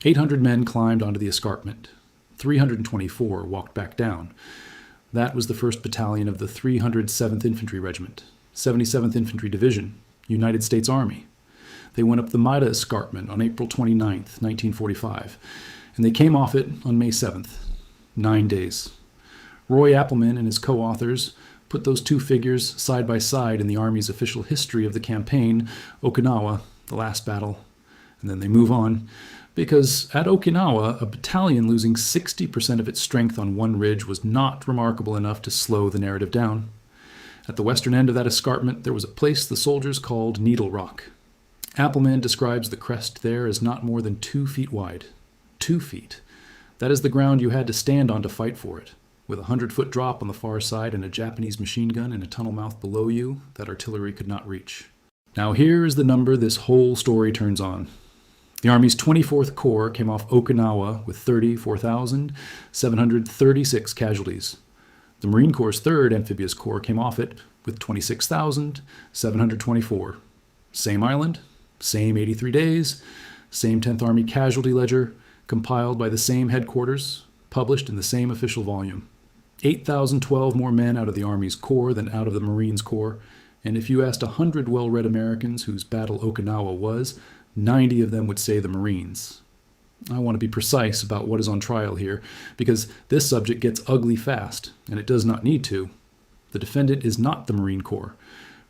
800 men climbed onto the escarpment. 324 walked back down. That was the 1st Battalion of the 307th Infantry Regiment, 77th Infantry Division, United States Army. They went up the Maeda Escarpment on April 29th, 1945, and they came off it on May 7th. 9 days. Roy Appleman and his co-authors put those two figures side by side in the Army's official history of the campaign, Okinawa, the last battle, and then they move on, because at Okinawa, a battalion losing 60% of its strength on one ridge was not remarkable enough to slow the narrative down. At the western end of that escarpment, there was a place the soldiers called Needle Rock. Appleman describes the crest there as not more than 2 feet wide. 2 feet. That is the ground you had to stand on to fight for it. With a 100-foot drop on the far side and a Japanese machine gun in a tunnel mouth below you that artillery could not reach. Now here is the number this whole story turns on. The Army's 24th Corps came off Okinawa with 34,736 casualties. The Marine Corps' 3rd Amphibious Corps came off it with 26,724. Same island, same 83 days, same 10th Army casualty ledger, compiled by the same headquarters, published in the same official volume. 8,012 more men out of the Army's Corps than out of the Marines' Corps, and if you asked 100 well-read Americans whose battle Okinawa was, 90 of them would say the Marines. I want to be precise about what is on trial here, because this subject gets ugly fast, and it does not need to. The defendant is not the Marine Corps.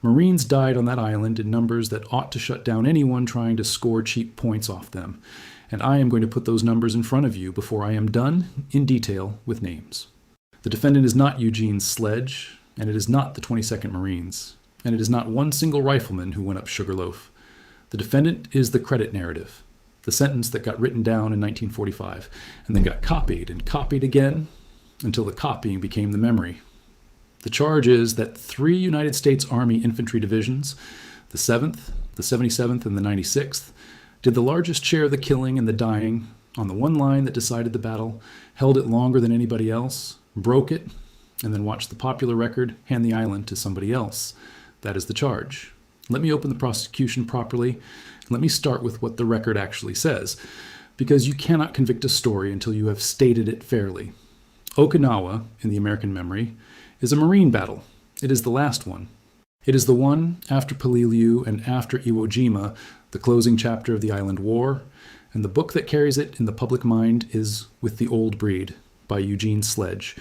Marines died on that island in numbers that ought to shut down anyone trying to score cheap points off them, and I am going to put those numbers in front of you before I am done in detail with names. The defendant is not Eugene Sledge, and it is not the 22nd Marines, and it is not one single rifleman who went up Sugarloaf. The defendant is the credit narrative, the sentence that got written down in 1945, and then got copied and copied again until the copying became the memory. The charge is that 3 United States Army infantry divisions, the 7th, the 77th, and the 96th, did the largest share of the killing and the dying on the one line that decided the battle, held it longer than anybody else, broke it, and then watched the popular record hand the island to somebody else. That is the charge. Let me open the prosecution properly. Let me start with what the record actually says, because you cannot convict a story until you have stated it fairly. Okinawa, in the American memory, is a Marine battle. It is the last one. It is the one after Peleliu and after Iwo Jima, the closing chapter of the Island War, and the book that carries it in the public mind is With the Old Breed, by Eugene Sledge,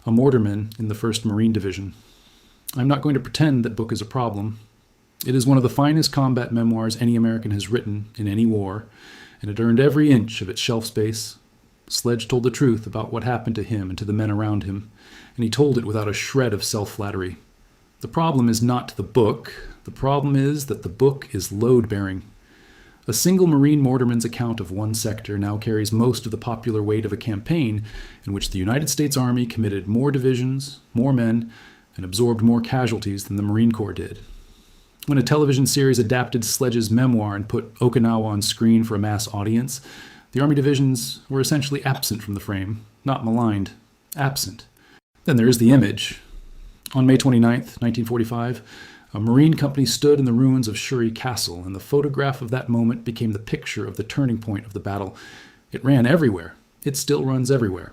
a mortarman in the 1st Marine Division. I'm not going to pretend that book is a problem. It is one of the finest combat memoirs any American has written in any war, and it earned every inch of its shelf space. Sledge told the truth about what happened to him and to the men around him, and he told it without a shred of self-flattery. The problem is not the book. The problem is that the book is load-bearing. A single Marine mortarman's account of one sector now carries most of the popular weight of a campaign in which the United States Army committed more divisions, more men, and absorbed more casualties than the Marine Corps did. When a television series adapted Sledge's memoir and put Okinawa on screen for a mass audience, the Army divisions were essentially absent from the frame, not maligned, absent. Then there is the image. On May 29th, 1945, a Marine company stood in the ruins of Shuri Castle, and the photograph of that moment became the picture of the turning point of the battle. It ran everywhere. It still runs everywhere.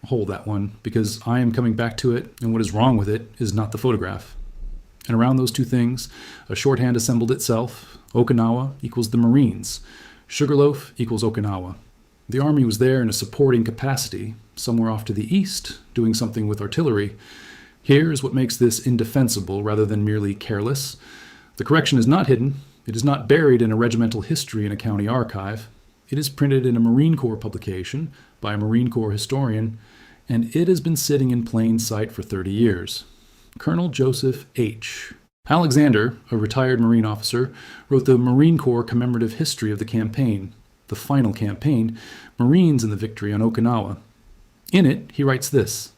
Hold that one, because I am coming back to it, and what is wrong with it is not the photograph. And around those two things, a shorthand assembled itself. Okinawa equals the Marines. Sugarloaf equals Okinawa. The Army was there in a supporting capacity, somewhere off to the east, doing something with artillery. Here is what makes this indefensible rather than merely careless. The correction is not hidden. It is not buried in a regimental history in a county archive. It is printed in a Marine Corps publication by a Marine Corps historian, and it has been sitting in plain sight for 30 years. Colonel Joseph H. Alexander, a retired Marine officer, wrote the Marine Corps commemorative history of the campaign, the final campaign, Marines and the victory on Okinawa. In it, he writes this: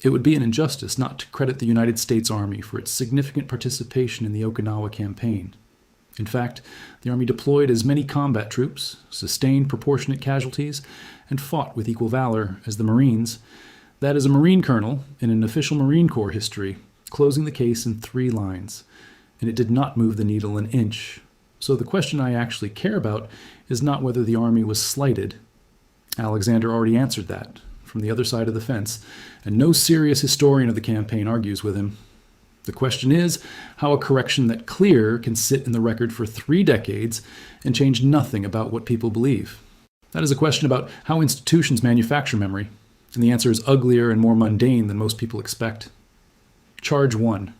"It would be an injustice not to credit the United States Army for its significant participation in the Okinawa campaign. In fact, the Army deployed as many combat troops, sustained proportionate casualties, and fought with equal valor as the Marines. That is a Marine colonel in an official Marine Corps history, closing the case in 3 lines, and it did not move the needle an inch. So the question I actually care about is not whether the Army was slighted, Alexander already answered that from the other side of the fence, and no serious historian of the campaign argues with him. The question is how a correction that clear can sit in the record for 3 decades and change nothing about what people believe. That is a question about how institutions manufacture memory, and the answer is uglier and more mundane than most people expect. Charge 1.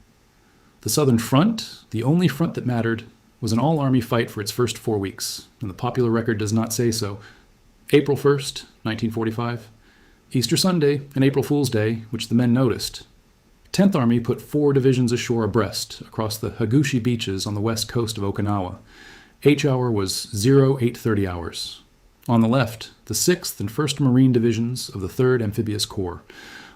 The Southern Front, the only front that mattered, was an all-army fight for its first 4 weeks, and the popular record does not say so. April 1st, 1945. Easter Sunday and April Fool's Day, which the men noticed. 10th Army put 4 divisions ashore abreast across the Hagushi beaches on the west coast of Okinawa. H-hour was 0830 hours. On the left, the 6th and 1st Marine Divisions of the 3rd Amphibious Corps.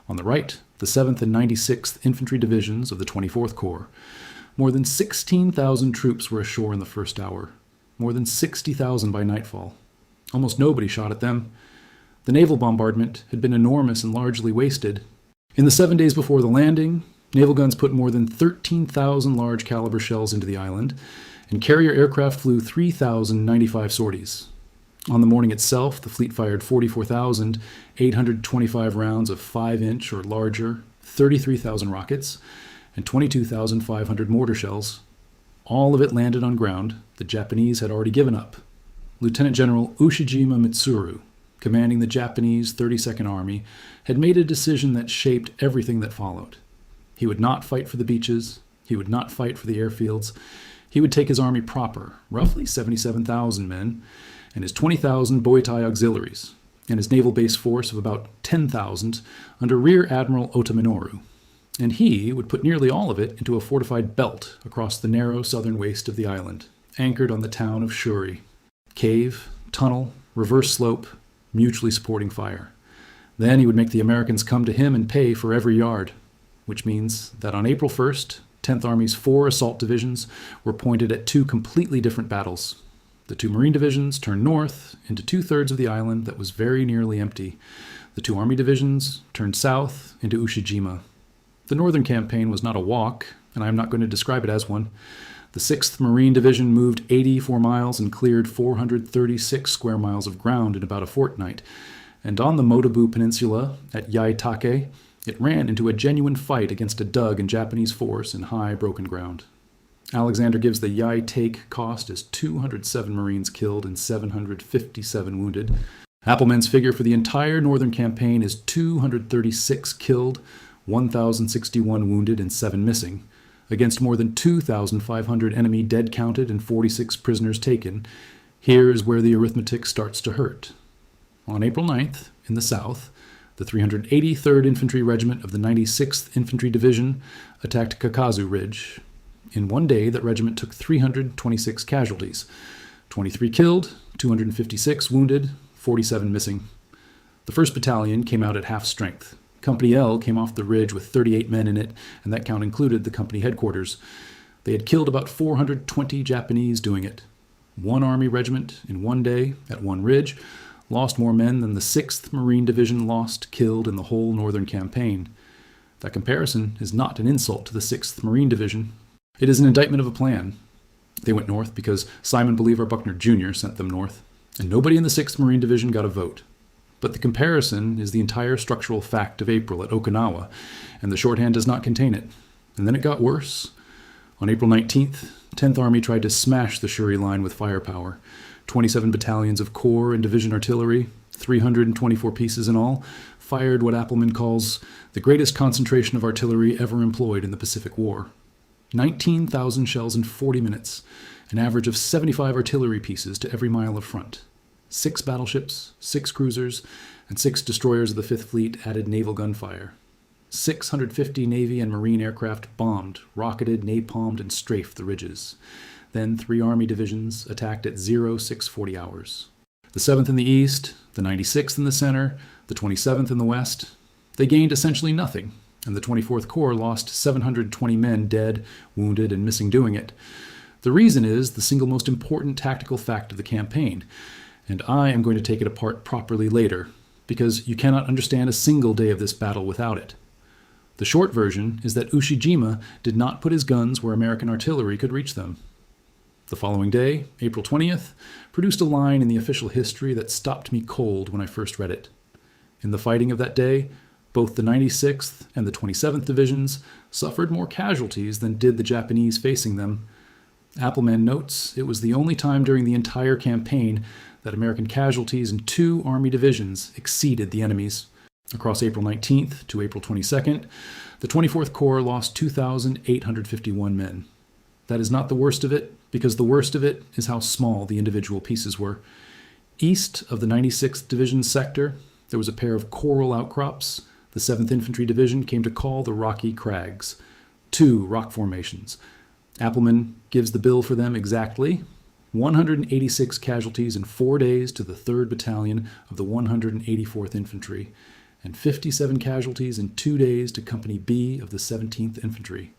On the right, the 7th and 96th Infantry Divisions of the 24th Corps. More than 16,000 troops were ashore in the first hour. More than 60,000 by nightfall. Almost nobody shot at them. The naval bombardment had been enormous and largely wasted. In the 7 days before the landing, naval guns put more than 13,000 large caliber shells into the island, and carrier aircraft flew 3,095 sorties. On the morning itself, the fleet fired 44,825 rounds of 5-inch or larger, 33,000 rockets, and 22,500 mortar shells. All of it landed on ground the Japanese had already given up. Lieutenant General Ushijima Mitsuru, commanding the Japanese 32nd Army, had made a decision that shaped everything that followed. He would not fight for the beaches. He would not fight for the airfields. He would take his army proper, roughly 77,000 men, and his 20,000 Boitai auxiliaries, and his naval base force of about 10,000 under Rear Admiral Otominoru. And he would put nearly all of it into a fortified belt across the narrow southern waist of the island, anchored on the town of Shuri. Cave, tunnel, reverse slope, mutually supporting fire. Then he would make the Americans come to him and pay for every yard, which means that on April 1st, 10th Army's 4 assault divisions were pointed at 2 completely different battles. The 2 Marine divisions turned north into 2/3 of the island that was very nearly empty. The 2 Army divisions turned south into Ushijima. The northern campaign was not a walk, and I am not going to describe it as one. The 6th Marine Division moved 84 miles and cleared 436 square miles of ground in about a fortnight. And on the Motobu Peninsula at Yaitake, it ran into a genuine fight against a Dug and Japanese force in high, broken ground. Alexander gives the Yaitake cost as 207 Marines killed and 757 wounded. Appleman's figure for the entire northern campaign is 236 killed, 1,061 wounded, and 7 missing, against more than 2,500 enemy dead counted and 46 prisoners taken. Here is where the arithmetic starts to hurt. On April 9th, in the south, the 383rd Infantry Regiment of the 96th Infantry Division attacked Kakazu Ridge. In one day, that regiment took 326 casualties, 23 killed, 256 wounded, 47 missing. The 1st Battalion came out at half strength. Company L came off the ridge with 38 men in it, and that count included the company headquarters. They had killed about 420 Japanese doing it. 1 Army regiment in one day at one ridge lost more men than the 6th Marine Division lost killed in the whole northern campaign. That comparison is not an insult to the 6th Marine Division. It is an indictment of a plan. They went north because Simon Bolivar Buckner Jr. sent them north, and nobody in the 6th Marine Division got a vote. But the comparison is the entire structural fact of April at Okinawa, and the shorthand does not contain it. And then it got worse. On April 19th, 10th Army tried to smash the Shuri line with firepower. 27 battalions of corps and division artillery, 324 pieces in all, fired what Appleman calls the greatest concentration of artillery ever employed in the Pacific War. 19,000 shells in 40 minutes, an average of 75 artillery pieces to every mile of front. 6 battleships, 6 cruisers, and 6 destroyers of the 5th Fleet added naval gunfire. 650 Navy and Marine aircraft bombed, rocketed, napalmed, and strafed the ridges. Then 3 Army divisions attacked at 0640 hours. The 7th in the east, the 96th in the center, the 27th in the west. They gained essentially nothing, and the 24th Corps lost 720 men dead, wounded, and missing doing it. The reason is the single most important tactical fact of the campaign, and I am going to take it apart properly later, because you cannot understand a single day of this battle without it. The short version is that Ushijima did not put his guns where American artillery could reach them. The following day, April 20th, produced a line in the official history that stopped me cold when I first read it. In the fighting of that day, both the 96th and the 27th Divisions suffered more casualties than did the Japanese facing them. Appleman notes it was the only time during the entire campaign that American casualties in 2 Army divisions exceeded the enemy's. Across April 19th to April 22nd, the 24th Corps lost 2,851 men. That is not the worst of it, because the worst of it is how small the individual pieces were. East of the 96th Division sector, there was a pair of coral outcrops the 7th Infantry Division came to call the Rocky Crags. 2 rock formations. Appleman gives the bill for them exactly: 186 casualties in 4 days to the 3rd Battalion of the 184th Infantry, and 57 casualties in 2 days to Company B of the 17th Infantry.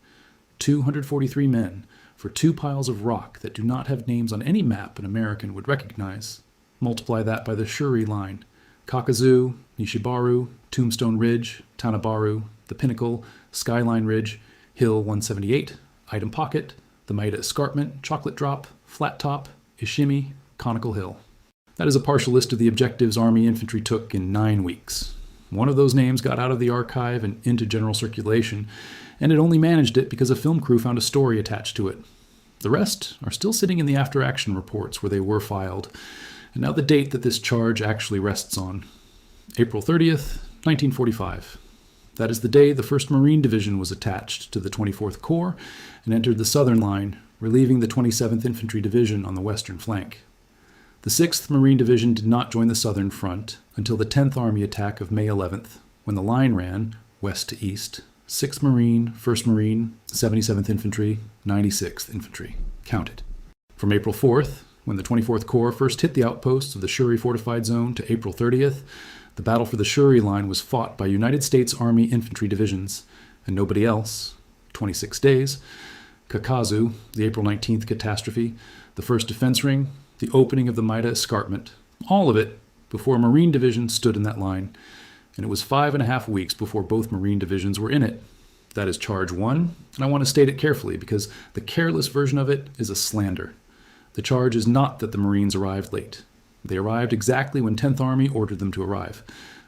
243 men for 2 piles of rock that do not have names on any map an American would recognize. Multiply that by the Shuri line: Kakazu, Nishibaru, Tombstone Ridge, Tanabaru, the Pinnacle, Skyline Ridge, Hill 178, Item Pocket, the Maeda Escarpment, Chocolate Drop, Flat Top, Ishimi, Conical Hill. That is a partial list of the objectives Army infantry took in 9 weeks. One of those names got out of the archive and into general circulation, and it only managed it because a film crew found a story attached to it. The rest are still sitting in the after-action reports where they were filed, and now the date that this charge actually rests on: April 30th, 1945. That is the day the 1st Marine Division was attached to the 24th Corps and entered the southern line, relieving the 27th Infantry Division on the western flank. The 6th Marine Division did not join the southern front until the 10th Army attack of May 11th, when the line ran, west to east, 6th Marine, 1st Marine, 77th Infantry, 96th Infantry. Counted. From April 4th, when the 24th Corps first hit the outposts of the Shuri fortified zone, to April 30th, the battle for the Shuri line was fought by United States Army infantry divisions, and nobody else. 26 days. Kakazu, the April 19th catastrophe, the first defense ring, the opening of the Maeda Escarpment, all of it before a Marine division stood in that line, and it was 5.5 weeks before both Marine divisions were in it. That is Charge 1, and I want to state it carefully because the careless version of it is a slander. The charge is not that the Marines arrived late. They arrived exactly when 10th Army ordered them to arrive.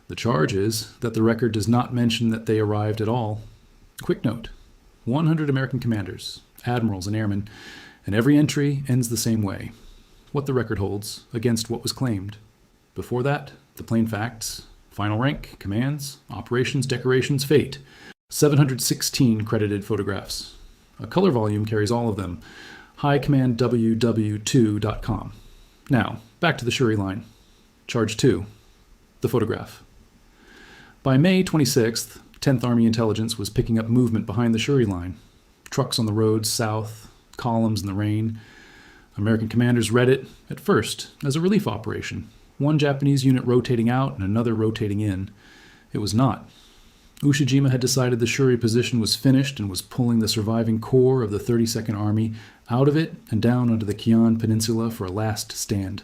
The charge is that the record does not mention that they arrived at all. Quick note: 100 American commanders, admirals, and airmen, and every entry ends the same way. What the record holds against what was claimed. Before that, the plain facts: final rank, commands, operations, decorations, fate. 716 credited photographs. A color volume carries all of them. HighCommandWW2.com. Now, back to the Shuri line. Charge 2. The photograph. By May 26th, 10th Army Intelligence was picking up movement behind the Shuri line. Trucks on the roads south, columns in the rain. American commanders read it, at first, as a relief operation. One Japanese unit rotating out and another rotating in. It was not. Ushijima had decided the Shuri position was finished and was pulling the surviving corps of the 32nd Army out of it and down onto the Kian Peninsula for a last stand.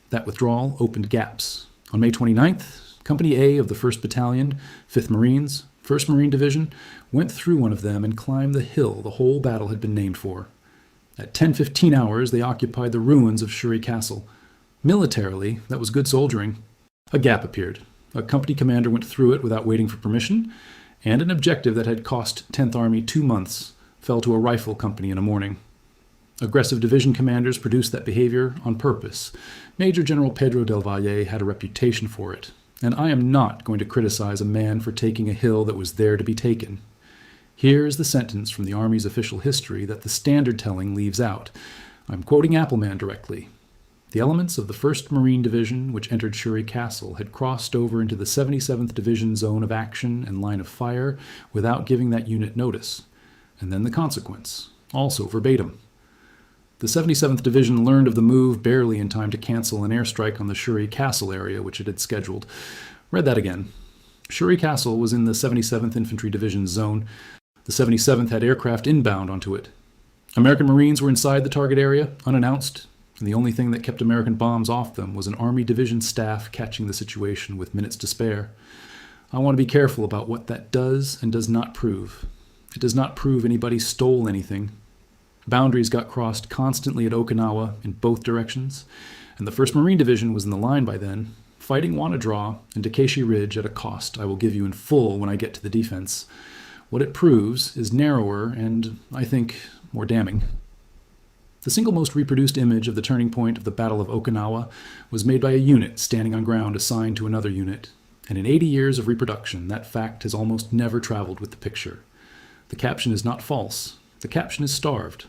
That withdrawal opened gaps. On May 29th, Company A of the 1st Battalion, 5th Marines, 1st Marine Division, went through one of them and climbed the hill the whole battle had been named for. At 10:15 hours, they occupied the ruins of Shuri Castle. Militarily, that was good soldiering. A gap appeared. A company commander went through it without waiting for permission, and an objective that had cost 10th Army 2 months fell to a rifle company in a morning. Aggressive division commanders produced that behavior on purpose. Major General Pedro del Valle had a reputation for it, and I am not going to criticize a man for taking a hill that was there to be taken. Here is the sentence from the Army's official history that the standard telling leaves out. I'm quoting Appleman directly. The elements of the 1st Marine Division, which entered Shuri Castle, had crossed over into the 77th Division zone of action and line of fire without giving that unit notice. And then the consequence, also verbatim. The 77th Division learned of the move barely in time to cancel an airstrike on the Shuri Castle area, which it had scheduled. Read that again. Shuri Castle was in the 77th Infantry Division zone. The 77th had aircraft inbound onto it. American Marines were inside the target area, unannounced, and the only thing that kept American bombs off them was an Army division staff catching the situation with minutes to spare. I want to be careful about what that does and does not prove. It does not prove anybody stole anything. Boundaries got crossed constantly at Okinawa in both directions, and the 1st Marine Division was in the line by then, fighting Wanadraw and Takeshi Ridge at a cost I will give you in full when I get to the defense. What it proves is narrower and, I think, more damning. The single most reproduced image of the turning point of the Battle of Okinawa was made by a unit standing on ground assigned to another unit, and in 80 years of reproduction, that fact has almost never traveled with the picture. The caption is not false. The caption is starved.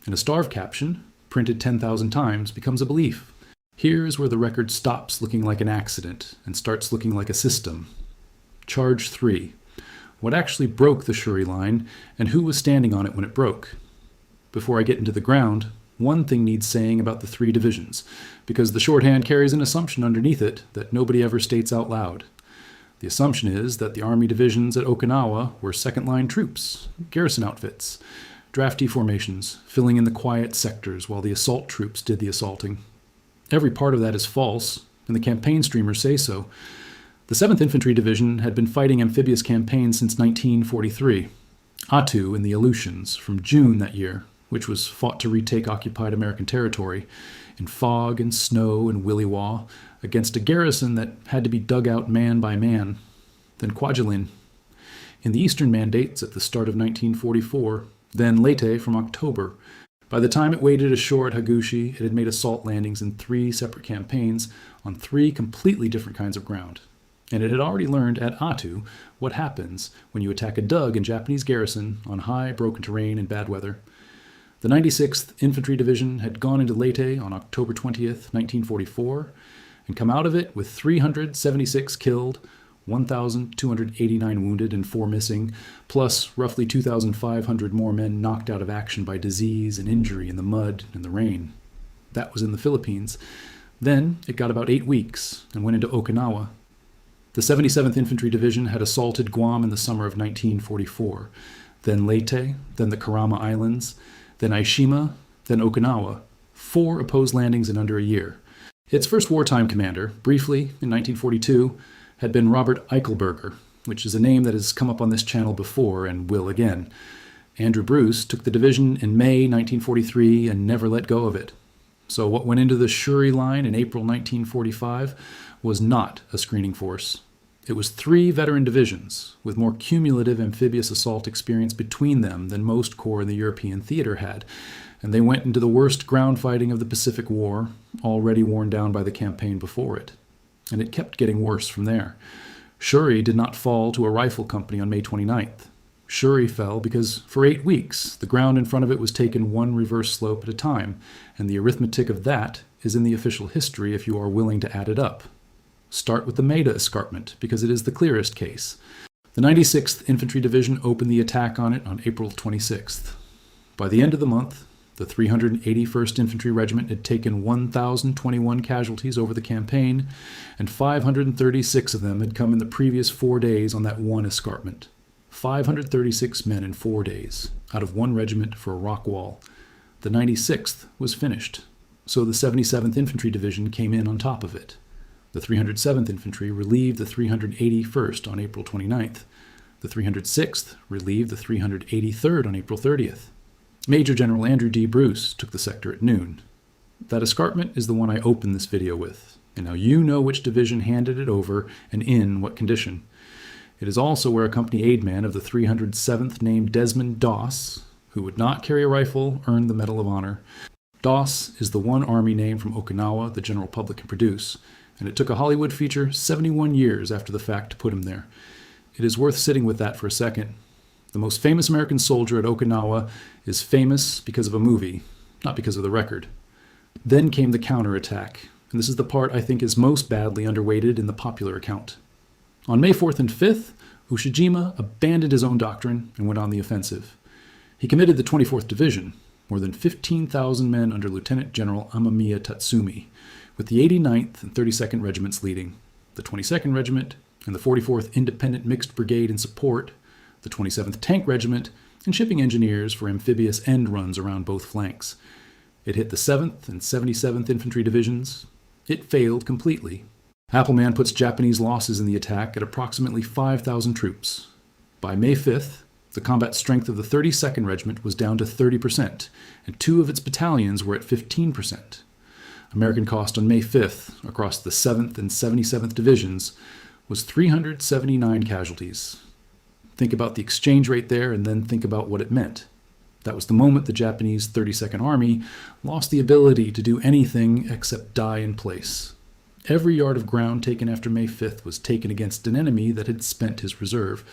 And a starved caption, printed 10,000 times, becomes a belief. Here is where the record stops looking like an accident and starts looking like a system. Charge 3. What actually broke the Shuri line, and who was standing on it when it broke? Before I get into the ground, one thing needs saying about the 3 divisions, because the shorthand carries an assumption underneath it that nobody ever states out loud. The assumption is that the Army divisions at Okinawa were second-line troops, garrison outfits, draftee formations, filling in the quiet sectors while the assault troops did the assaulting. Every part of that is false, and the campaign streamers say so. The 7th Infantry Division had been fighting amphibious campaigns since 1943. Atu in the Aleutians from June that year, which was fought to retake occupied American territory, in fog and snow and Willywaw, against a garrison that had to be dug out man by man. Then Kwajalein. In the Eastern Mandates at the start of 1944, then Leyte from October. By the time it waded ashore at Hagushi, it had made assault landings in 3 separate campaigns on 3 completely different kinds of ground. And it had already learned at Atu what happens when you attack a dug in Japanese garrison on high, broken terrain and bad weather. The 96th Infantry Division had gone into Leyte on October 20th, 1944, and come out of it with 376 killed, 1,289 wounded and 4 missing, plus roughly 2,500 more men knocked out of action by disease and injury in the mud and the rain. That was in the Philippines. Then it got about 8 weeks and went into Okinawa. The 77th Infantry Division had assaulted Guam in the summer of 1944, then Leyte, then the Karama Islands, then Aishima, then Okinawa. 4 opposed landings in under a year. Its first wartime commander, briefly in 1942, had been Robert Eichelberger, which is a name that has come up on this channel before and will again. Andrew Bruce took the division in May 1943 and never let go of it. So what went into the Shuri line in April 1945 was not a screening force. It was 3 veteran divisions, with more cumulative amphibious assault experience between them than most corps in the European theater had, and they went into the worst ground fighting of the Pacific War, already worn down by the campaign before it. And it kept getting worse from there. Shuri did not fall to a rifle company on May 29th. Shuri fell because for 8 weeks the ground in front of it was taken 1 reverse slope at a time, and the arithmetic of that is in the official history if you are willing to add it up. Start with the Maeda Escarpment, because it is the clearest case. The 96th Infantry Division opened the attack on it on April 26th. By the end of the month, the 381st Infantry Regiment had taken 1,021 casualties over the campaign, and 536 of them had come in the previous 4 days on that one escarpment. 536 men in 4 days, out of 1 regiment for a rock wall. The 96th was finished, so the 77th Infantry Division came in on top of it. The 307th Infantry relieved the 381st on April 29th. The 306th relieved the 383rd on April 30th. Major General Andrew D. Bruce took the sector at noon. That escarpment is the one I opened this video with, and now you know which division handed it over and in what condition. It is also where a company aidman of the 307th named Desmond Doss, who would not carry a rifle, earned the Medal of Honor. Doss is the one Army name from Okinawa the general public can produce, and it took a Hollywood feature 71 years after the fact to put him there. It is worth sitting with that for a second. The most famous American soldier at Okinawa is famous because of a movie, not because of the record. Then came the counterattack, and this is the part I think is most badly underweighted in the popular account. On May 4th and 5th, Ushijima abandoned his own doctrine and went on the offensive. He committed the 24th Division, more than 15,000 men under Lieutenant General Amamiya Tatsumi, with the 89th and 32nd Regiments leading, the 22nd Regiment and the 44th Independent Mixed Brigade in support, the 27th Tank Regiment, and shipping engineers for amphibious end runs around both flanks. It hit the 7th and 77th Infantry Divisions. It failed completely. Appleman puts Japanese losses in the attack at approximately 5,000 troops. By May 5th, The combat strength of the 32nd Regiment was down to 30%, and 2 of its battalions were at 15%. American cost on May 5th, across the 7th and 77th Divisions, was 379 casualties. Think about the exchange rate there, and then think about what it meant. That was the moment the Japanese 32nd Army lost the ability to do anything except die in place. Every yard of ground taken after May 5th was taken against an enemy that had spent his reserve.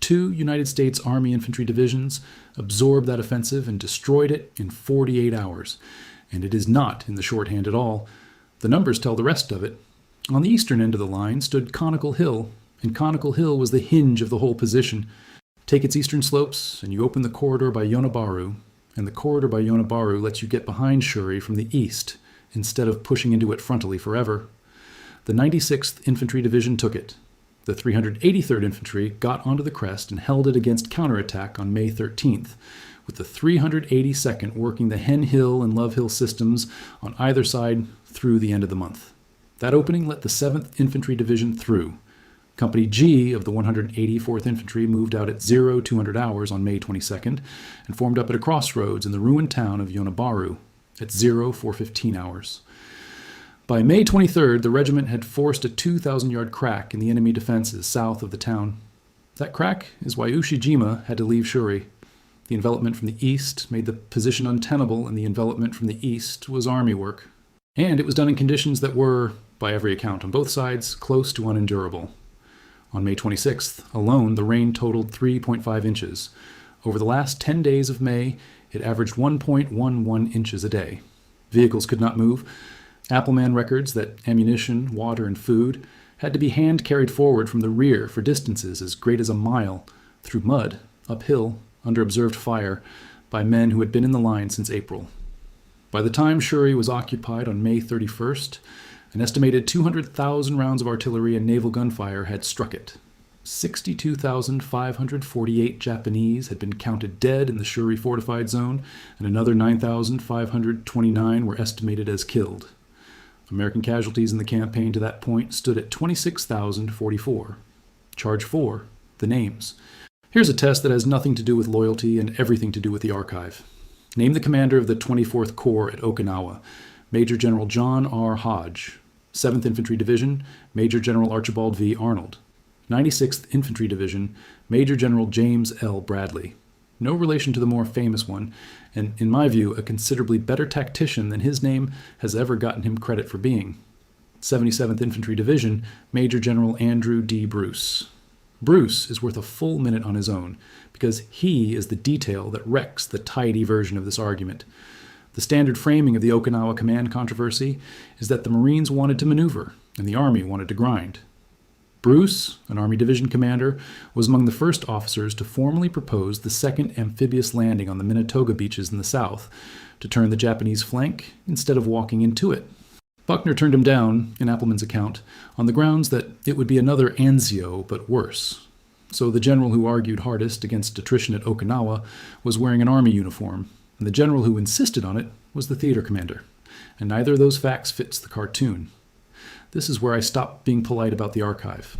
2 United States Army Infantry Divisions absorbed that offensive and destroyed it in 48 hours. And it is not in the shorthand at all. The numbers tell the rest of it. On the eastern end of the line stood Conical Hill, and Conical Hill was the hinge of the whole position. Take its eastern slopes, and you open the corridor by Yonabaru, and the corridor by Yonabaru lets you get behind Shuri from the east, instead of pushing into it frontally forever. The 96th Infantry Division took it. The 383rd Infantry got onto the crest and held it against counterattack on May 13th, with the 382nd working the Hen Hill and Love Hill systems on either side through the end of the month. That opening let the 7th Infantry Division through. Company G of the 184th Infantry moved out at 0200 hours on May 22nd and formed up at a crossroads in the ruined town of Yonabaru at 0415 hours. By May 23rd, the regiment had forced a 2,000-yard crack in the enemy defenses south of the town. That crack is why Ushijima had to leave Shuri. The envelopment from the east made the position untenable, and the envelopment from the east was army work. And it was done in conditions that were, by every account on both sides, close to unendurable. On May 26th alone, the rain totaled 3.5 inches. Over the last 10 days of May, it averaged 1.11 inches a day. Vehicles could not move. Appleman records that ammunition, water, and food had to be hand-carried forward from the rear for distances as great as a mile, through mud, uphill, under observed fire, by men who had been in the line since April. By the time Shuri was occupied on May 31st, an estimated 200,000 rounds of artillery and naval gunfire had struck it. 62,548 Japanese had been counted dead in the Shuri fortified zone, and another 9,529 were estimated as killed. American casualties in the campaign to that point stood at 26,044. Charge 4, the names. Here's a test that has nothing to do with loyalty and everything to do with the archive. Name the commander of the 24th Corps at Okinawa, Major General John R. Hodge. 7th Infantry Division, Major General Archibald V. Arnold. 96th Infantry Division, Major General James L. Bradley. No relation to the more famous one, and in my view, a considerably better tactician than his name has ever gotten him credit for being. 77th Infantry Division, Major General Andrew D. Bruce. Bruce is worth a full minute on his own, because he is the detail that wrecks the tidy version of this argument. The standard framing of the Okinawa command controversy is that the Marines wanted to maneuver, and the Army wanted to grind. Bruce, an Army Division commander, was among the first officers to formally propose the second amphibious landing on the Minatoga beaches in the south, to turn the Japanese flank instead of walking into it. Buckner turned him down, in Appleman's account, on the grounds that it would be another Anzio, but worse. So the general who argued hardest against attrition at Okinawa was wearing an Army uniform, and the general who insisted on it was the theater commander. And neither of those facts fits the cartoon. This is where I stop being polite about the archive.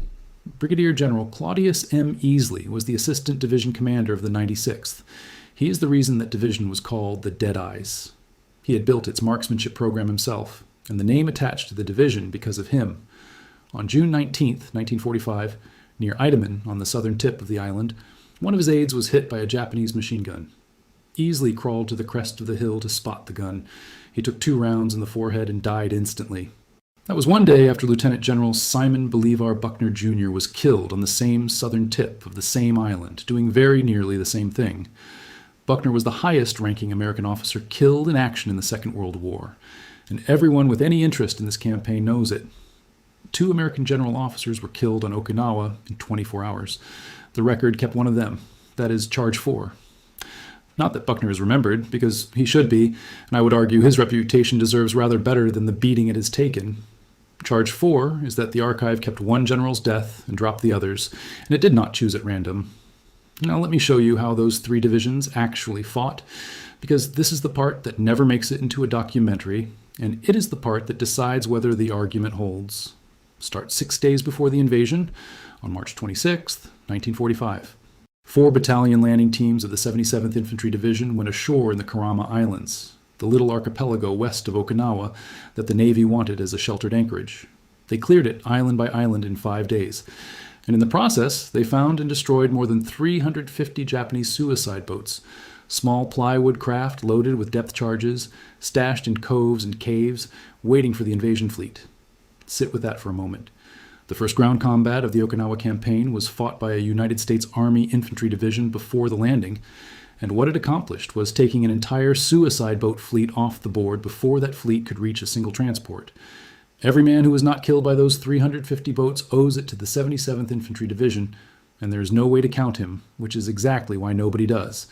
Brigadier General Claudius M. Easley was the assistant division commander of the 96th. He is the reason that division was called the Deadeyes. He had built its marksmanship program himself, and the name attached to the division because of him. On June 19, 1945, near Idaman on the southern tip of the island, one of his aides was hit by a Japanese machine gun. Easley crawled to the crest of the hill to spot the gun. He took 2 rounds in the forehead and died instantly. That was one day after Lieutenant General Simon Bolivar Buckner Jr. was killed on the same southern tip of the same island, doing very nearly the same thing. Buckner was the highest-ranking American officer killed in action in the Second World War, and everyone with any interest in this campaign knows it. 2 American general officers were killed on Okinawa in 24 hours. The record kept one of them. That is Charge 4. Not that Buckner is remembered, because he should be, and I would argue his reputation deserves rather better than the beating it has taken. Charge 4 is that the archive kept one general's death and dropped the others, and it did not choose at random. Now let me show you how those 3 divisions actually fought, because this is the part that never makes it into a documentary, and it is the part that decides whether the argument holds. Start 6 days before the invasion, on March 26, 1945. 4 battalion landing teams of the 77th Infantry Division went ashore in the Karama Islands, the little archipelago west of Okinawa that the Navy wanted as a sheltered anchorage. They cleared it island by island in 5 days, and in the process, they found and destroyed more than 350 Japanese suicide boats, small plywood craft loaded with depth charges, stashed in coves and caves, waiting for the invasion fleet. Sit with that for a moment. The first ground combat of the Okinawa campaign was fought by a United States Army Infantry Division before the landing, and what it accomplished was taking an entire suicide boat fleet off the board before that fleet could reach a single transport. Every man who was not killed by those 350 boats owes it to the 77th Infantry Division, and there is no way to count him, which is exactly why nobody does.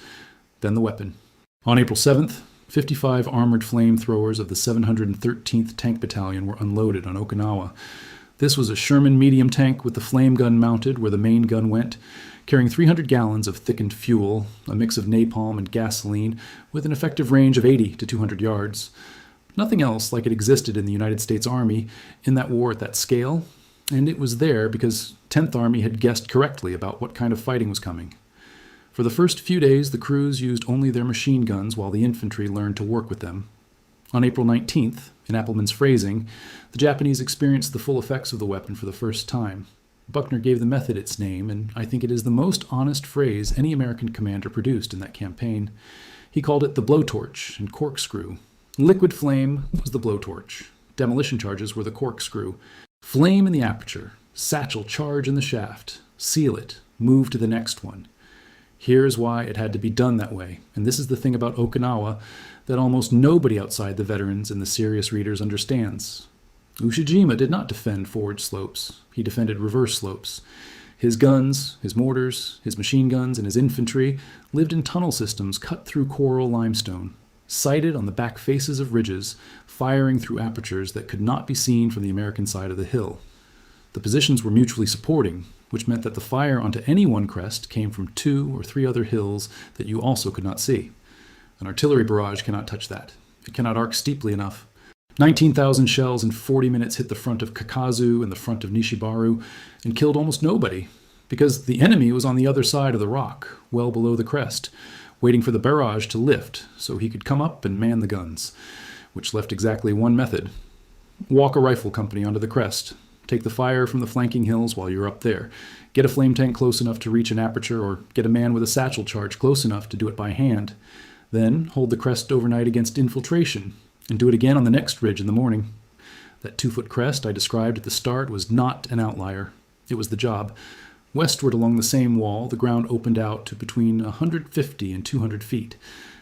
Then the weapon. On April 7th, 55 armored flamethrowers of the 713th Tank Battalion were unloaded on Okinawa. This was a Sherman medium tank with the flame gun mounted where the main gun went, carrying 300 gallons of thickened fuel, a mix of napalm and gasoline, with an effective range of 80 to 200 yards. Nothing else like it existed in the United States Army in that war at that scale, and it was there because 10th Army had guessed correctly about what kind of fighting was coming. For the first few days, the crews used only their machine guns while the infantry learned to work with them. On April 19th, in Appleman's phrasing, the Japanese experienced the full effects of the weapon for the first time. Buckner gave the method its name, and I think it is the most honest phrase any American commander produced in that campaign. He called it the blowtorch and corkscrew. Liquid flame was the blowtorch. Demolition charges were the corkscrew. Flame in the aperture. Satchel charge in the shaft. Seal it. Move to the next one. Here's why it had to be done that way, and this is the thing about Okinawa that almost nobody outside the veterans and the serious readers understands. Ushijima did not defend forward slopes. He defended reverse slopes. His guns, his mortars, his machine guns, and his infantry lived in tunnel systems cut through coral limestone, sighted on the back faces of ridges, firing through apertures that could not be seen from the American side of the hill. The positions were mutually supporting, which meant that the fire onto any one crest came from 2 or 3 other hills that you also could not see. An artillery barrage cannot touch that. It cannot arc steeply enough. 19,000 shells in 40 minutes hit the front of Kakazu and the front of Nishibaru and killed almost nobody, because the enemy was on the other side of the rock, well below the crest, waiting for the barrage to lift so he could come up and man the guns, which left exactly one method. Walk a rifle company onto the crest. Take the fire from the flanking hills while you're up there. Get a flame tank close enough to reach an aperture, or get a man with a satchel charge close enough to do it by hand. Then hold the crest overnight against infiltration, and do it again on the next ridge in the morning. That 2-foot crest I described at the start was not an outlier. It was the job. Westward along the same wall, the ground opened out to between 150 and 200 feet,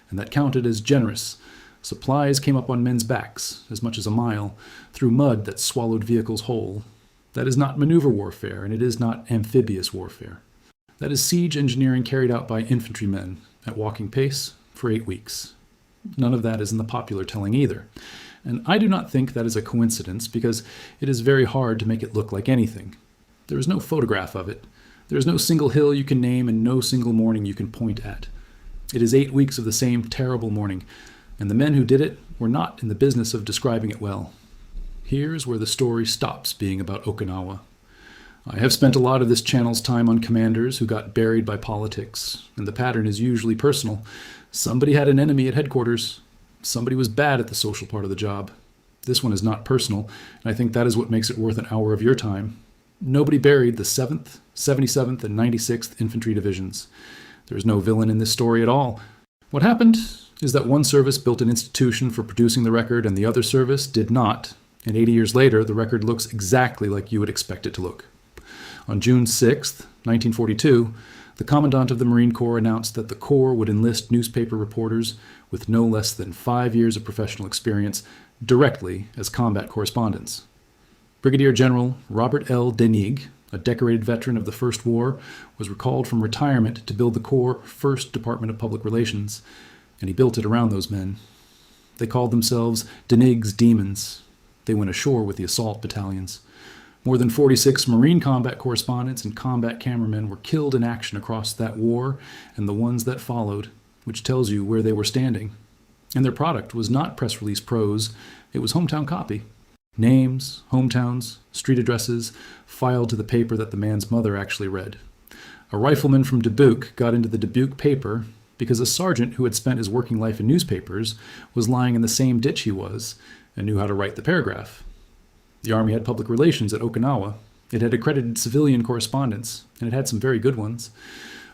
and that counted as generous. Supplies came up on men's backs, as much as a mile, through mud that swallowed vehicles whole. That is not maneuver warfare, and it is not amphibious warfare. That is siege engineering carried out by infantrymen at walking pace for 8 weeks. None of that is in the popular telling either. And I do not think that is a coincidence, because it is very hard to make it look like anything. There is no photograph of it. There is no single hill you can name and no single morning you can point at. It is 8 weeks of the same terrible morning, and the men who did it were not in the business of describing it well. Here's where the story stops being about Okinawa. I have spent a lot of this channel's time on commanders who got buried by politics, and the pattern is usually personal. Somebody had an enemy at headquarters. Somebody was bad at the social part of the job. This one is not personal, and I think that is what makes it worth an hour of your time. Nobody buried the 7th, 77th, and 96th Infantry Divisions. There is no villain in this story at all. What happened is that one service built an institution for producing the record, and the other service did not. And 80 years later, the record looks exactly like you would expect it to look. On June 6, 1942, the Commandant of the Marine Corps announced that the Corps would enlist newspaper reporters with no less than 5 years of professional experience directly as combat correspondents. Brigadier General Robert L. Denig, a decorated veteran of the First War, was recalled from retirement to build the Corps' first Department of Public Relations, and he built it around those men. They called themselves Denig's Demons. They went ashore with the assault battalions. More than 46 Marine combat correspondents and combat cameramen were killed in action across that war and the ones that followed, which tells you where they were standing. And their product was not press release prose, it was hometown copy. Names, hometowns, street addresses, filed to the paper that the man's mother actually read. A rifleman from Dubuque got into the Dubuque paper because a sergeant who had spent his working life in newspapers was lying in the same ditch he was and knew how to write the paragraph. The Army had public relations at Okinawa. It had accredited civilian correspondence, and it had some very good ones.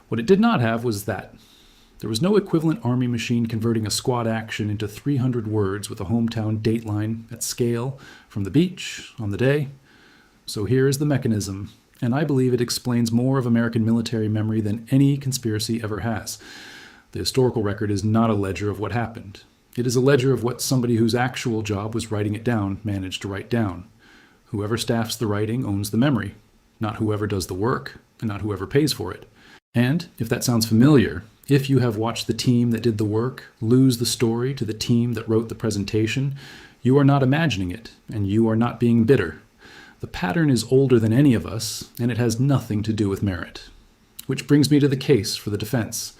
What it did not have was that. There was no equivalent Army machine converting a squad action into 300 words with a hometown dateline at scale from the beach on the day. So here is the mechanism, and I believe it explains more of American military memory than any conspiracy ever has. The historical record is not a ledger of what happened. It is a ledger of what somebody whose actual job was writing it down managed to write down. Whoever staffs the writing owns the memory, not whoever does the work, and not whoever pays for it. And, if that sounds familiar, if you have watched the team that did the work lose the story to the team that wrote the presentation, you are not imagining it, and you are not being bitter. The pattern is older than any of us, and it has nothing to do with merit. Which brings me to the case for the defense.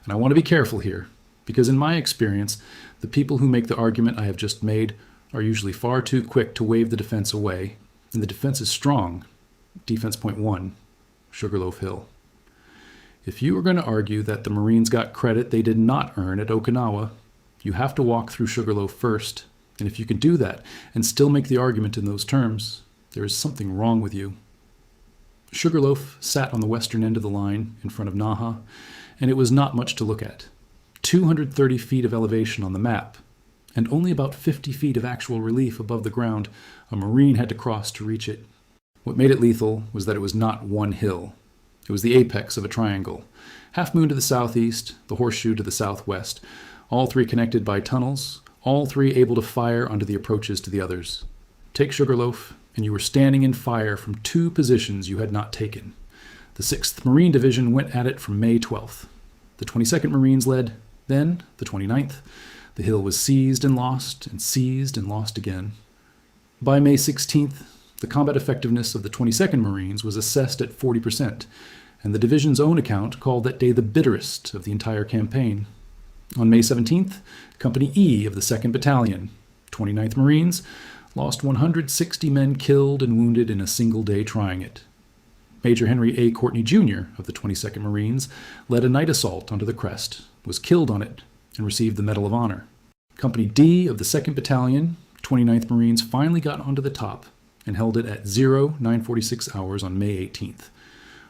And I want to be careful here, because in my experience, the people who make the argument I have just made are usually far too quick to wave the defense away, and the defense is strong. Defense point 1, Sugarloaf Hill. If you are going to argue that the Marines got credit they did not earn at Okinawa, you have to walk through Sugarloaf first, and if you can do that and still make the argument in those terms, there is something wrong with you. Sugarloaf sat on the western end of the line in front of Naha, and it was not much to look at. 230 feet of elevation on the map, and only about 50 feet of actual relief above the ground a Marine had to cross to reach it. What made it lethal was that it was not one hill. It was the apex of a triangle. Half Moon to the southeast, the Horseshoe to the southwest, all three connected by tunnels, all three able to fire onto the approaches to the others. Take Sugarloaf, and you were standing in fire from two positions you had not taken. The 6th Marine Division went at it from May 12th. The 22nd Marines led, then the 29th. The hill was seized and lost again. By May 16th, the combat effectiveness of the 22nd Marines was assessed at 40%, and the division's own account called that day the bitterest of the entire campaign. On May 17th, Company E of the 2nd Battalion, 29th Marines, lost 160 men killed and wounded in a single day trying it. Major Henry A. Courtney, Jr. of the 22nd Marines led a night assault onto the crest, was killed on it, and received the Medal of Honor. Company D of the 2nd Battalion, 29th Marines finally got onto the top and held it at 0946 hours on May 18th.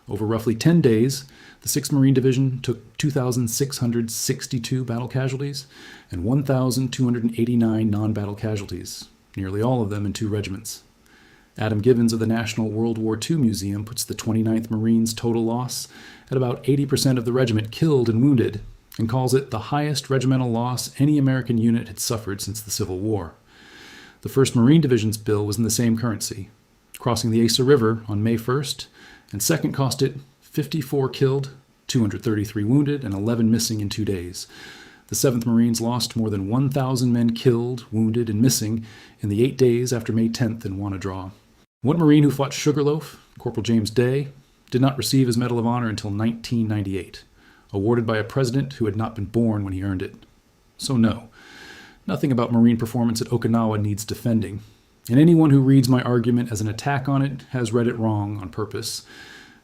Over roughly 10 days, the 6th Marine Division took 2,662 battle casualties and 1,289 non-battle casualties, nearly all of them in 2 regiments. Adam Givens of the National World War II Museum puts the 29th Marines' total loss at about 80% of the regiment killed and wounded, and calls it the highest regimental loss any American unit had suffered since the Civil War. The 1st Marine Division's bill was in the same currency, crossing the Asa River on May 1st, and 2nd cost it 54 killed, 233 wounded, and 11 missing in 2 days. The 7th Marines lost more than 1,000 men killed, wounded, and missing in the 8 days after May 10th in Wannadraw. One Marine who fought Sugarloaf, Corporal James Day, did not receive his Medal of Honor until 1998, awarded by a president who had not been born when he earned it. So no, nothing about Marine performance at Okinawa needs defending, and anyone who reads my argument as an attack on it has read it wrong on purpose.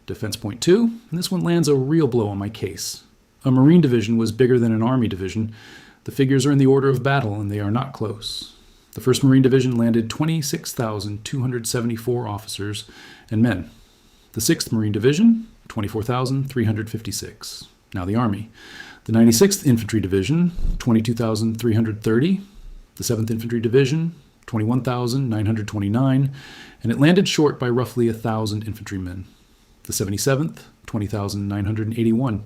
Defense point 2, and this one lands a real blow on my case. A Marine division was bigger than an Army division. The figures are in the order of battle, and they are not close. The 1st Marine Division landed 26,274 officers and men. The 6th Marine Division, 24,356. Now the Army. The 96th Infantry Division, 22,330. The 7th Infantry Division, 21,929, and it landed short by roughly 1,000 infantrymen. The 77th, 20,981.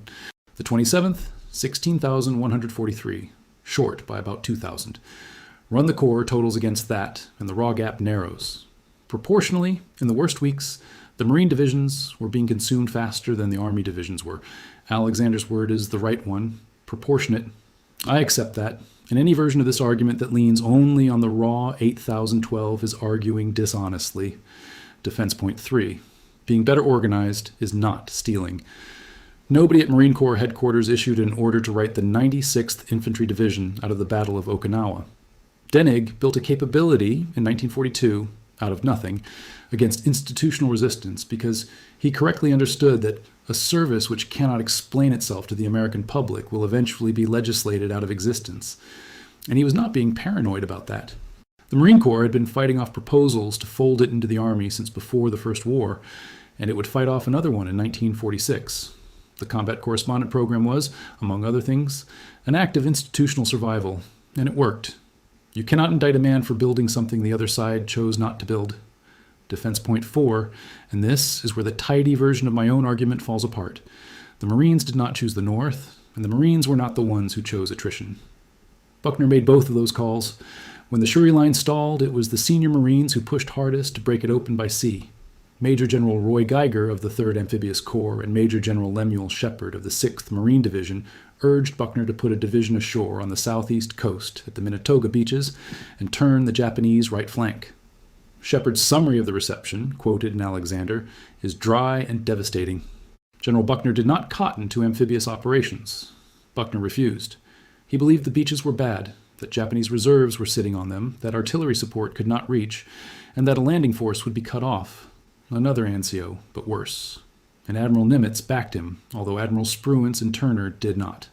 The 27th, 16,143, short by about 2,000. Run the Corps totals against that, and the raw gap narrows. Proportionally, in the worst weeks, the Marine divisions were being consumed faster than the Army divisions were. Alexander's word is the right one, proportionate. I accept that, and any version of this argument that leans only on the raw 8,012 is arguing dishonestly. Defense point 3. Being better organized is not stealing. Nobody at Marine Corps headquarters issued an order to write the 96th Infantry Division out of the Battle of Okinawa. Denig built a capability in 1942 out of nothing, against institutional resistance because he correctly understood that a service which cannot explain itself to the American public will eventually be legislated out of existence. And he was not being paranoid about that. The Marine Corps had been fighting off proposals to fold it into the Army since before the First War, and it would fight off another one in 1946. The Combat Correspondent Program was, among other things, an act of institutional survival, and it worked. You cannot indict a man for building something the other side chose not to build. Defense point 4, and this is where the tidy version of my own argument falls apart. The Marines did not choose the North, and the Marines were not the ones who chose attrition. Buckner made both of those calls. When the Shuri line stalled, it was the senior Marines who pushed hardest to break it open by sea. Major General Roy Geiger of the 3rd Amphibious Corps and Major General Lemuel Shepard of the 6th Marine Division urged Buckner to put a division ashore on the southeast coast at the Minnetonka beaches and turn the Japanese right flank. Shepard's summary of the reception, quoted in Alexander, is dry and devastating. General Buckner did not cotton to amphibious operations. Buckner refused. He believed the beaches were bad, that Japanese reserves were sitting on them, that artillery support could not reach, and that a landing force would be cut off. Another Anzio, but worse. And Admiral Nimitz backed him, although Admirals Spruance and Turner did not.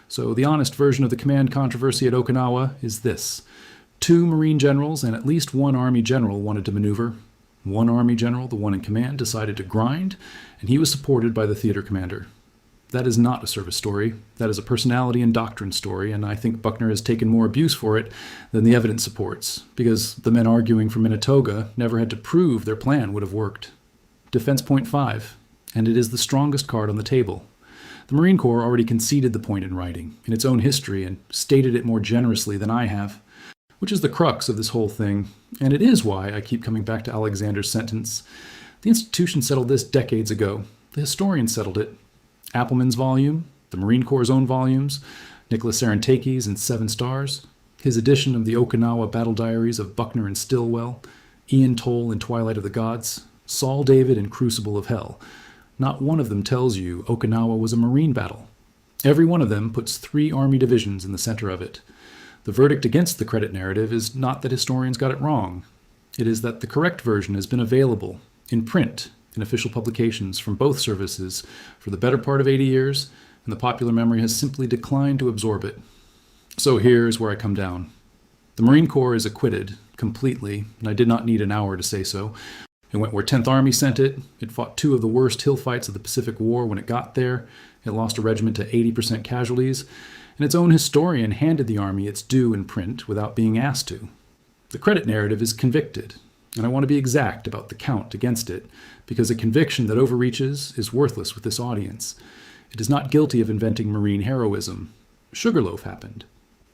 So the honest version of the command controversy at Okinawa is this. 2 Marine generals and at least 1 Army general wanted to maneuver. 1 Army general, the one in command, decided to grind, and he was supported by the theater commander. That is not a service story. That is a personality and doctrine story, and I think Buckner has taken more abuse for it than the evidence supports, because the men arguing for Minnetonka never had to prove their plan would have worked. Defense point 5, and it is the strongest card on the table. The Marine Corps already conceded the point in writing, in its own history, and stated it more generously than I have, which is the crux of this whole thing, and it is why I keep coming back to Alexander's sentence. The institution settled this decades ago. The historians settled it. Appleman's volume, the Marine Corps' own volumes, Nicholas Sarantaki's in 7 Stars, his edition of the Okinawa Battle Diaries of Buckner and Stilwell, Ian Toll in Twilight of the Gods, Saul David in Crucible of Hell. Not one of them tells you Okinawa was a Marine battle. Every one of them puts 3 Army divisions in the center of it. The verdict against the credit narrative is not that historians got it wrong. It is that the correct version has been available, in print, in official publications from both services for the better part of 80 years, and the popular memory has simply declined to absorb it. So here's where I come down. The Marine Corps is acquitted, completely, and I did not need an hour to say so. It went where 10th Army sent it. It fought 2 of the worst hill fights of the Pacific War when it got there. It lost a regiment to 80% casualties, and its own historian handed the Army its due in print without being asked to. The credit narrative is convicted, and I want to be exact about the count against it, because a conviction that overreaches is worthless with this audience. It is not guilty of inventing Marine heroism. Sugarloaf happened.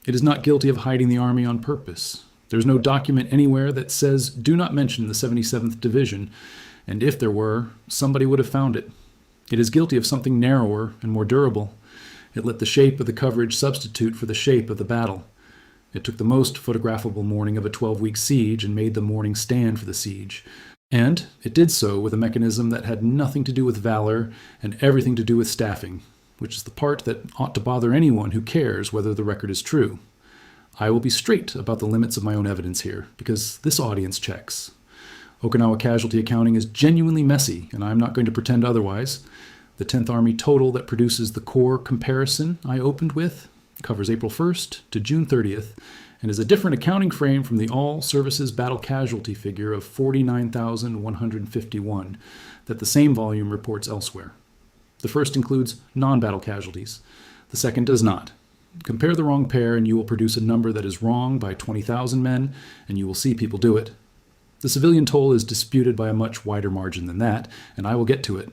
It is not guilty of hiding the Army on purpose. There's no document anywhere that says, do not mention the 77th Division, and if there were, somebody would have found it. It is guilty of something narrower and more durable. It let the shape of the coverage substitute for the shape of the battle. It took the most photographable morning of a 12-week siege and made the morning stand for the siege. And it did so with a mechanism that had nothing to do with valor and everything to do with staffing, which is the part that ought to bother anyone who cares whether the record is true. I will be straight about the limits of my own evidence here, because this audience checks. Okinawa casualty accounting is genuinely messy, and I'm not going to pretend otherwise. The 10th Army total that produces the Corps comparison I opened with covers April 1st to June 30th, and is a different accounting frame from the all-services battle casualty figure of 49,151 that the same volume reports elsewhere. The first includes non-battle casualties. The second does not. Compare the wrong pair and you will produce a number that is wrong by 20,000 men, and you will see people do it. The civilian toll is disputed by a much wider margin than that, and I will get to it.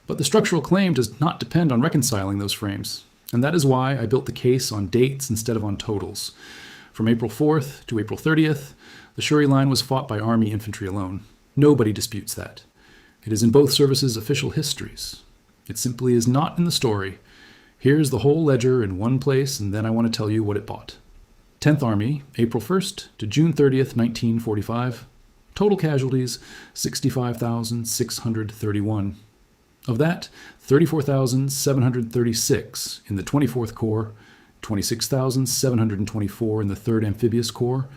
But the structural claim does not depend on reconciling those frames, and that is why I built the case on dates instead of on totals. From April 4th to April 30th, the Shuri line was fought by Army infantry alone. Nobody disputes that. It is in both services' official histories. It simply is not in the story. Here's the whole ledger in one place, and then I want to tell you what it bought. 10th Army, April 1st to June 30th, 1945. Total casualties, 65,631. Of that, 34,736 in the 24th Corps, 26,724 in the 3rd Amphibious Corps,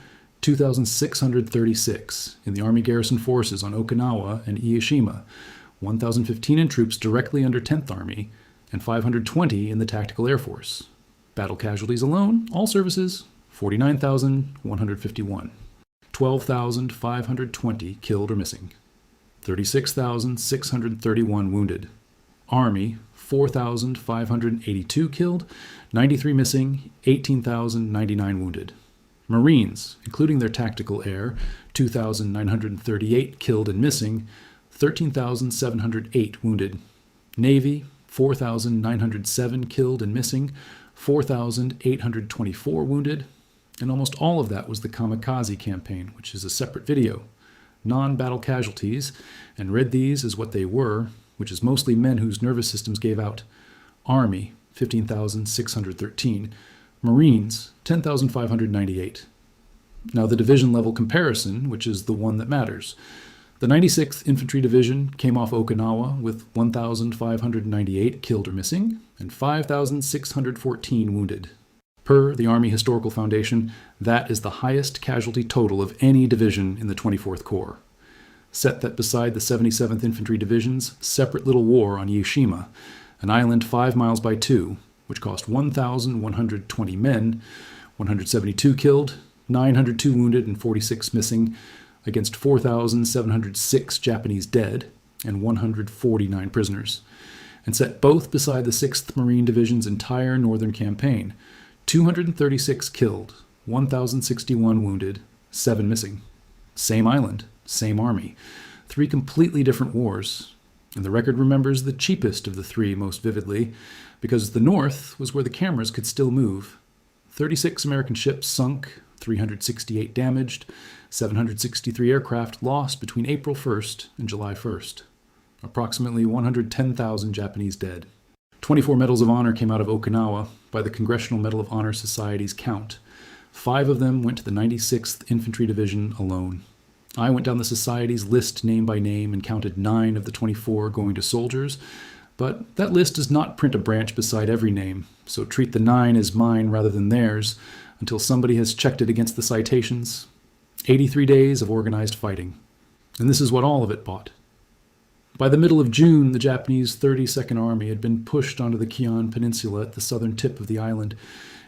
2,636 in the Army garrison forces on Okinawa and Ieshima, 1,015 in troops directly under 10th Army, and 520 in the Tactical Air Force. Battle casualties alone, all services, 49,151. 12,520 killed or missing. 36,631 wounded. Army, 4,582 killed, 93 missing, 18,099 wounded. Marines, including their tactical air, 2,938 killed and missing, 13,708 wounded. Navy, 4,907 killed and missing, 4,824 wounded, and almost all of that was the Kamikaze campaign, which is a separate video. Non-battle casualties, and read these as what they were, which is mostly men whose nervous systems gave out. Army, 15,613. Marines, 10,598. Now the division-level comparison, which is the one that matters. The 96th Infantry Division came off Okinawa with 1,598 killed or missing and 5,614 wounded. Per the Army Historical Foundation, that is the highest casualty total of any division in the 24th Corps. Set that beside the 77th Infantry Division's separate little war on Ieshima, an island 5 miles by 2, which cost 1,120 men, 172 killed, 902 wounded, and 46 missing, against 4,706 Japanese dead and 149 prisoners, and set both beside the 6th Marine Division's entire northern campaign, 236 killed, 1,061 wounded, 7 missing. Same island, same army, 3 completely different wars, and the record remembers the cheapest of the 3 most vividly, because the North was where the cameras could still move. 36 American ships sunk, 368 damaged, 763 aircraft lost between April 1st and July 1st. Approximately 110,000 Japanese dead. 24 Medals of Honor came out of Okinawa by the Congressional Medal of Honor Society's count. 5 of them went to the 96th Infantry Division alone. I went down the Society's list name by name and counted 9 of the 24 going to soldiers, but that list does not print a branch beside every name, so treat the 9 as mine rather than theirs until somebody has checked it against the citations. 83 days of organized fighting. And this is what all of it bought. By the middle of June, the Japanese 32nd Army had been pushed onto the Kion Peninsula at the southern tip of the island,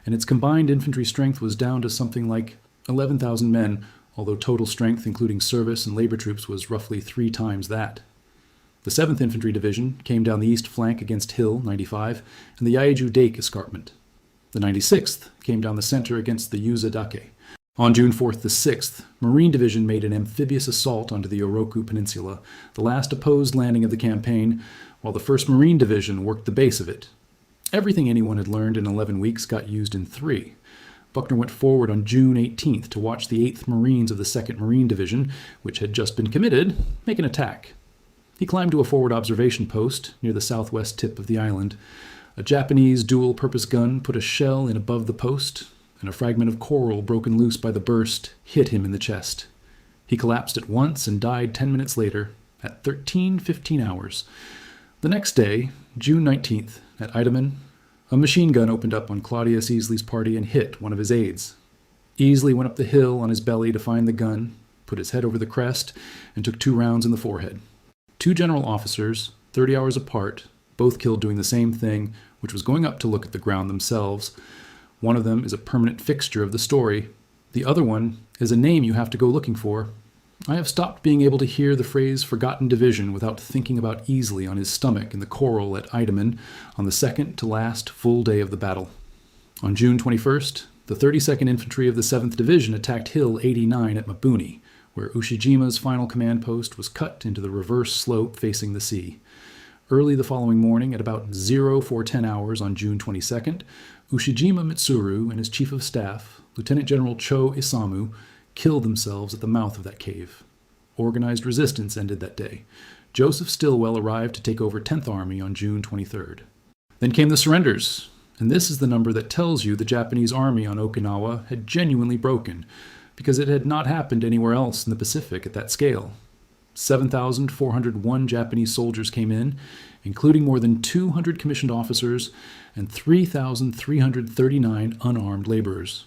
and its combined infantry strength was down to something like 11,000 men, although total strength, including service and labor troops, was roughly 3 times that. The 7th Infantry Division came down the east flank against Hill 95 and the Yaeju Dake Escarpment. The 96th came down the center against the Yuza Dake. On June 4th, the 6th Marine Division made an amphibious assault onto the Oroku Peninsula, the last opposed landing of the campaign, while the 1st Marine Division worked the base of it. Everything anyone had learned in 11 weeks got used in 3. Buckner went forward on June 18th to watch the 8th Marines of the 2nd Marine Division, which had just been committed, make an attack. He climbed to a forward observation post near the southwest tip of the island. A Japanese dual-purpose gun put a shell in above the post, and a fragment of coral broken loose by the burst hit him in the chest. He collapsed at once and died 10 minutes later, at 13:15 hours. The next day, June 19th, at Idaman, a machine gun opened up on Claudius Easley's party and hit one of his aides. Easley went up the hill on his belly to find the gun, put his head over the crest, and took 2 rounds in the forehead. 2 general officers, 30 hours apart, both killed doing the same thing, which was going up to look at the ground themselves. One of them is a permanent fixture of the story. The other one is a name you have to go looking for. I have stopped being able to hear the phrase forgotten division without thinking about Easley on his stomach in the coral at Idaman on the second to last full day of the battle. On June 21st, the 32nd Infantry of the 7th Division attacked Hill 89 at Mabuni, where Ushijima's final command post was cut into the reverse slope facing the sea. Early the following morning, at about 0410 hours on June 22nd, Ushijima Mitsuru and his chief of staff, Lieutenant General Cho Isamu, killed themselves at the mouth of that cave. Organized resistance ended that day. Joseph Stilwell arrived to take over 10th Army on June 23rd. Then came the surrenders, and this is the number that tells you the Japanese army on Okinawa had genuinely broken, because it had not happened anywhere else in the Pacific at that scale. 7,401 Japanese soldiers came in, including more than 200 commissioned officers and 3,339 unarmed laborers.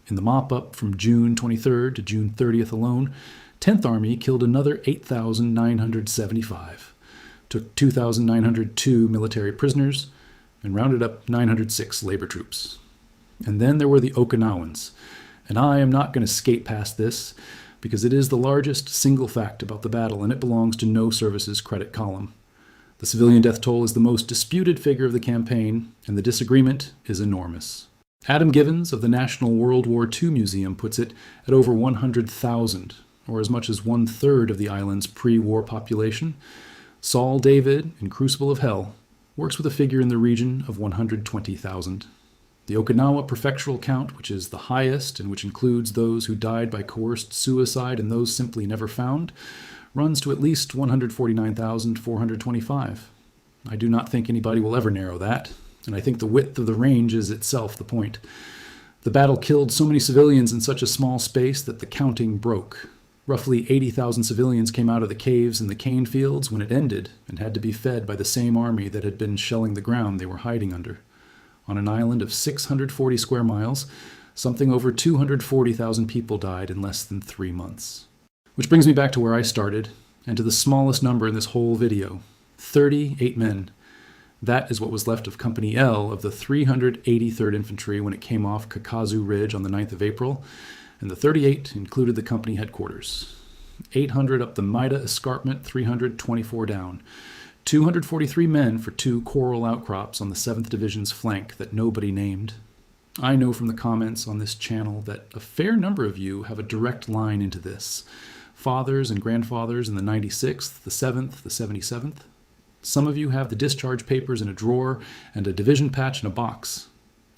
In the mop-up from June 23rd to June 30th alone, 10th Army killed another 8,975, took 2,902 military prisoners, and rounded up 906 labor troops. And then there were the Okinawans, and I am not going to skate past this because it is the largest single fact about the battle and it belongs to no service's credit column. The civilian death toll is the most disputed figure of the campaign, and the disagreement is enormous. Adam Givens of the National World War II Museum puts it at over 100,000, or as much as 1/3 of the island's pre-war population. Saul David, in Crucible of Hell, works with a figure in the region of 120,000. The Okinawa prefectural count, which is the highest and which includes those who died by coerced suicide and those simply never found, runs to at least 149,425. I do not think anybody will ever narrow that, and I think the width of the range is itself the point. The battle killed so many civilians in such a small space that the counting broke. Roughly 80,000 civilians came out of the caves in the cane fields when it ended and had to be fed by the same army that had been shelling the ground they were hiding under. On an island of 640 square miles, something over 240,000 people died in less than 3 months. Which brings me back to where I started, and to the smallest number in this whole video, 38 men. That is what was left of Company L of the 383rd Infantry when it came off Kakazu Ridge on the 9th of April, and the 38 included the company headquarters. 800 up the Maeda Escarpment, 324 down. 243 men for 2 coral outcrops on the 7th Division's flank that nobody named. I know from the comments on this channel that a fair number of you have a direct line into this. Fathers and grandfathers in the 96th, the 7th, the 77th. Some of you have the discharge papers in a drawer and a division patch in a box.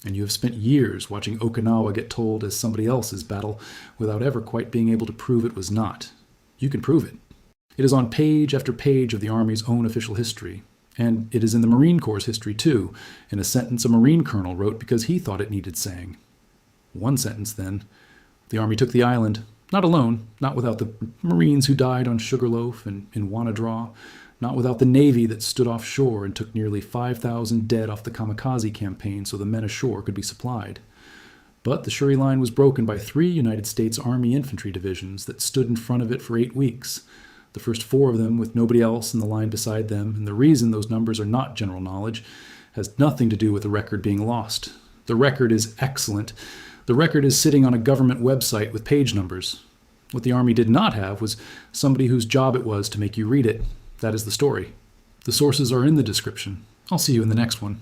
And you have spent years watching Okinawa get told as somebody else's battle without ever quite being able to prove it was not. You can prove it. It is on page after page of the Army's own official history, and it is in the Marine Corps' history too, in a sentence a Marine colonel wrote because he thought it needed saying. One sentence then, the Army took the island, not alone, not without the Marines who died on Sugarloaf and in Wannadraw, not without the Navy that stood offshore and took nearly 5,000 dead off the kamikaze campaign so the men ashore could be supplied. But the Shuri line was broken by 3 United States Army Infantry Divisions that stood in front of it for 8 weeks. The first 4 of them with nobody else in the line beside them, and the reason those numbers are not general knowledge has nothing to do with the record being lost. The record is excellent. The record is sitting on a government website with page numbers. What the Army did not have was somebody whose job it was to make you read it. That is the story. The sources are in the description. I'll see you in the next one.